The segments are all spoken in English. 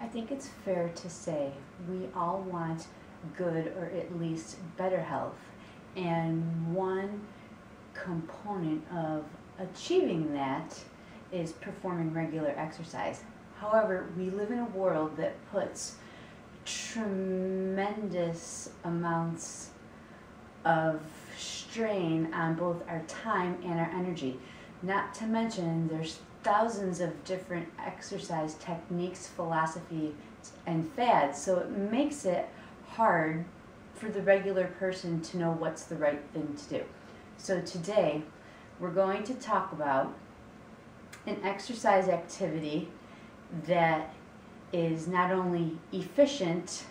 I think it's fair to say we all want good or at least better health, and one component of achieving that is performing regular exercise. However, we live in a world that puts tremendous amounts of strain on both our time and our energy. Not to mention there's thousands of different exercise techniques, philosophy, and fads, so it makes it hard for the regular person to know what's the right thing to do. So today we're going to talk about an exercise activity that is not only efficient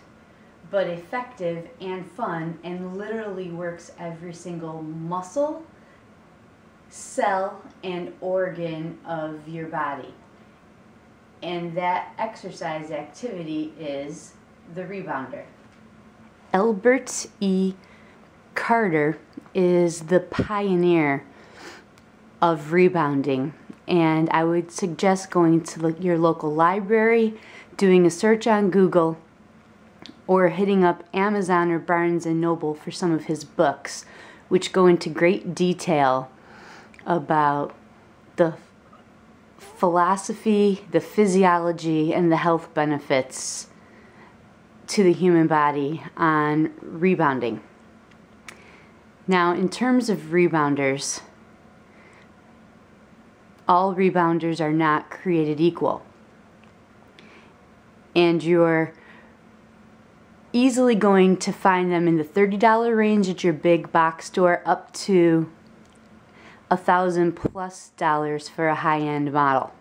but effective and fun, and literally works every single muscle, cell, and organ of your body. And that exercise activity is the rebounder. Albert E. Carter is the pioneer of rebounding, and I would suggest going to your local library, doing a search on Google, or hitting up Amazon or Barnes & Noble for some of his books, which go into great detail about the philosophy, the physiology, and the health benefits to the human body on rebounding. Now, in terms of rebounders, all rebounders are not created equal, and you're easily going to find them in the $30 range at your big box store, up to $1,000+ for a high-end model.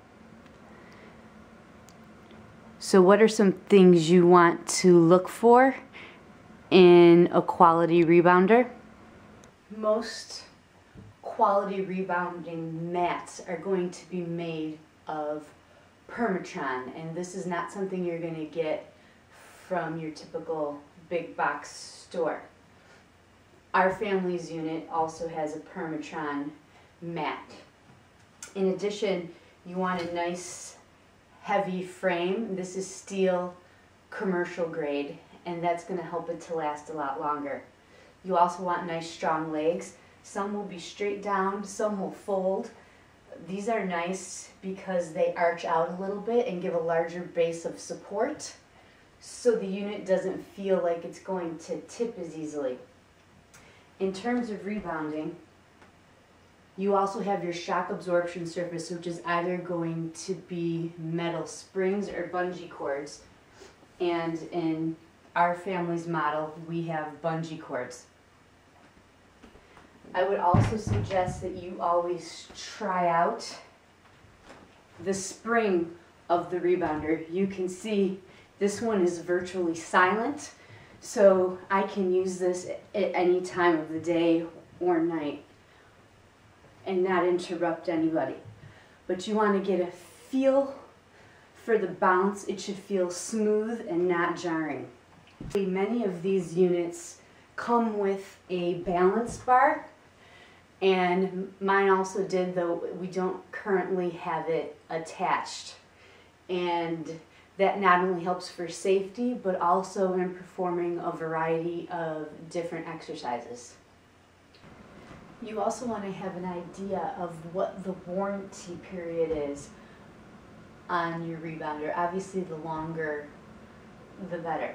So what are some things you want to look for in a quality rebounder? Most quality rebounding mats are going to be made of permatron, and this is not something you're going to get from your typical big box store. Our family's unit also has a permatron mat. In addition, you want a nice heavy frame. This is steel, commercial grade, and that's going to help it to last a lot longer. You also want nice strong legs. Some will be straight down, some will fold. These are nice because they arch out a little bit and give a larger base of support, so the unit doesn't feel like it's going to tip as easily. In terms of rebounding, you also have your shock absorption surface, which is either going to be metal springs or bungee cords. And in our family's model, we have bungee cords. I would also suggest that you always try out the spring of the rebounder. You can see this one is virtually silent, so I can use this at any time of the day or night and not interrupt anybody. But you want to get a feel for the bounce. It should feel smooth and not jarring. Many of these units come with a balance bar, and mine also did, though we don't currently have it attached. And that not only helps for safety, but also in performing a variety of different exercises. You also want to have an idea of what the warranty period is on your rebounder. Obviously, the longer, the better.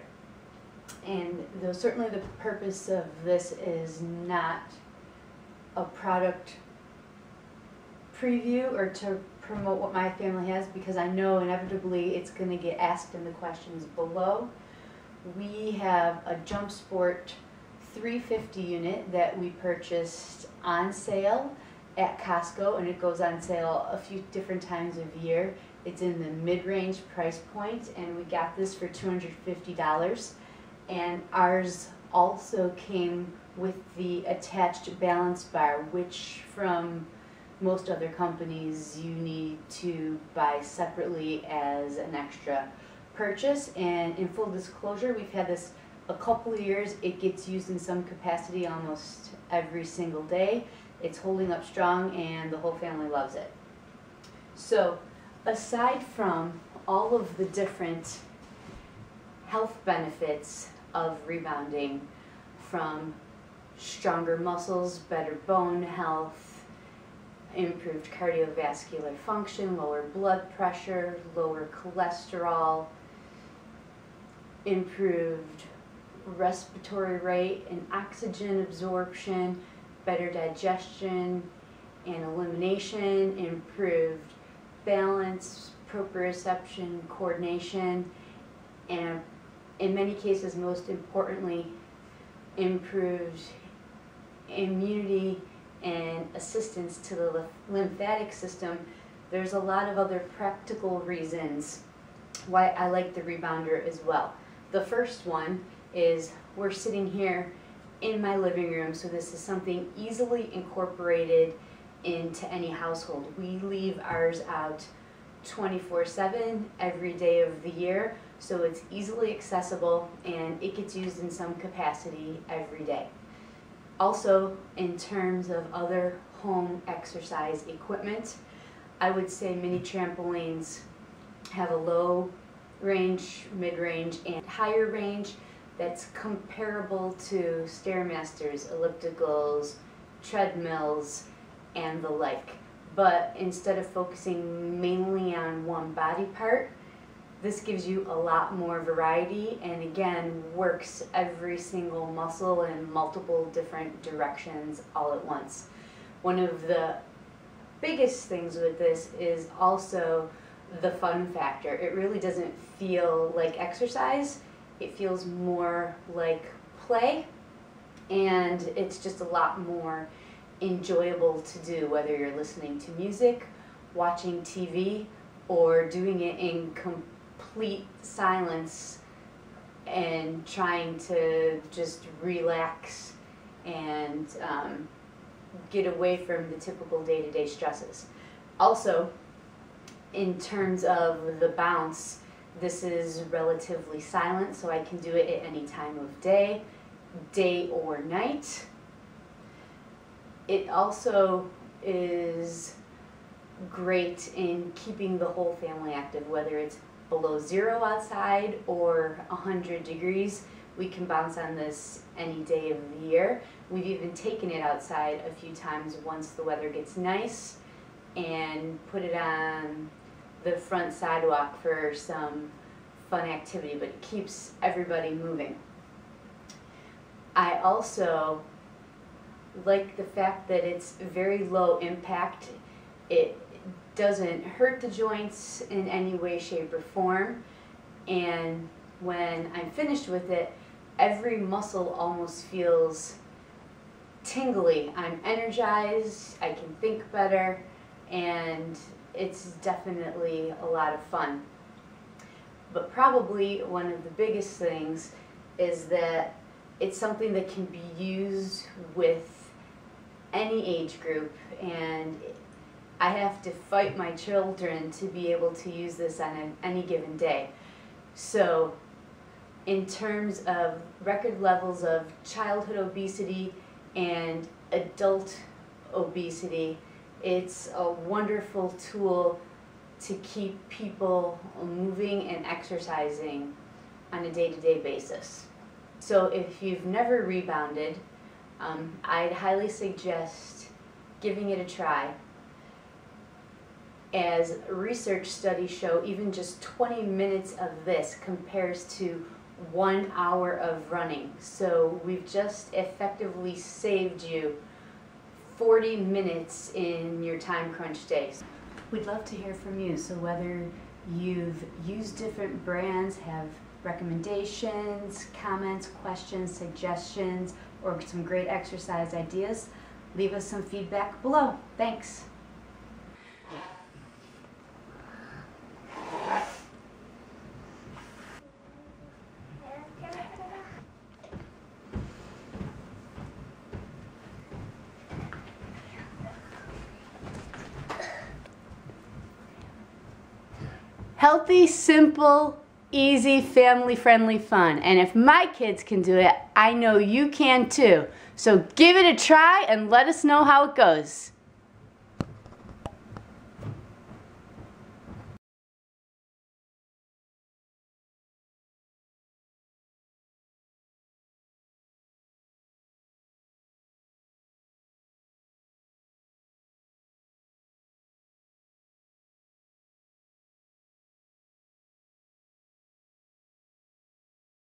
And though certainly the purpose of this is not a product preview or to promote what my family has, because I know inevitably it's going to get asked in the questions below. We have a Jump Sport 350 unit that we purchased on sale at Costco, and it goes on sale a few different times of year. It's in the mid-range price point, and we got this for $250. And ours also came with the attached balance bar, which from most other companies you need to buy separately as an extra purchase. And in full disclosure, we've had this a couple of years. It gets used in some capacity almost every single day. It's holding up strong and the whole family loves it. So aside from all of the different health benefits of rebounding, from stronger muscles, better bone health, improved cardiovascular function, lower blood pressure, lower cholesterol, improved respiratory rate and oxygen absorption, better digestion and elimination, improved balance, proprioception, coordination, and in many cases, most importantly, improved immunity and assistance to the lymphatic system. There's a lot of other practical reasons why I like the rebounder as well. The first one is we're sitting here in my living room, so this is something easily incorporated into any household. We leave ours out 24/7 every day of the year, so it's easily accessible and it gets used in some capacity every day. Also, in terms of other home exercise equipment, I would say mini trampolines have a low range, mid-range, and higher range that's comparable to Stairmasters, ellipticals, treadmills, and the like. But instead of focusing mainly on one body part, this gives you a lot more variety and again works every single muscle in multiple different directions all at once. One of the biggest things with this is also the fun factor. It really doesn't feel like exercise. It feels more like play, and it's just a lot more enjoyable to do, whether you're listening to music, watching TV, or doing it in complete silence and trying to just relax and get away from the typical day-to-day stresses. Also, in terms of the bounce, this is relatively silent, so I can do it at any time of day, day or night. It also is great in keeping the whole family active, whether it's below 0 outside or 100 degrees. We can bounce on this any day of the year. We've even taken it outside a few times once the weather gets nice and put it on the front sidewalk for some fun activity, but it keeps everybody moving. I also like the fact that it's very low impact. It doesn't hurt the joints in any way, shape, or form, and when I'm finished with it, every muscle almost feels tingly. I'm energized, I can think better, and it's definitely a lot of fun. But probably one of the biggest things is that it's something that can be used with any age group, and I have to fight my children to be able to use this on any given day. So in terms of record levels of childhood obesity and adult obesity, it's a wonderful tool to keep people moving and exercising on a day-to-day basis. So if you've never rebounded, I'd highly suggest giving it a try. As research studies show, even just 20 minutes of this compares to 1 hour of running. So we've just effectively saved you 40 minutes in your time crunch days. We'd love to hear from you, so whether you've used different brands, have recommendations, comments, questions, suggestions, or some great exercise ideas, leave us some feedback below. Thanks. Healthy, simple, easy, family-friendly fun. And if my kids can do it, I know you can too. So give it a try and let us know how it goes.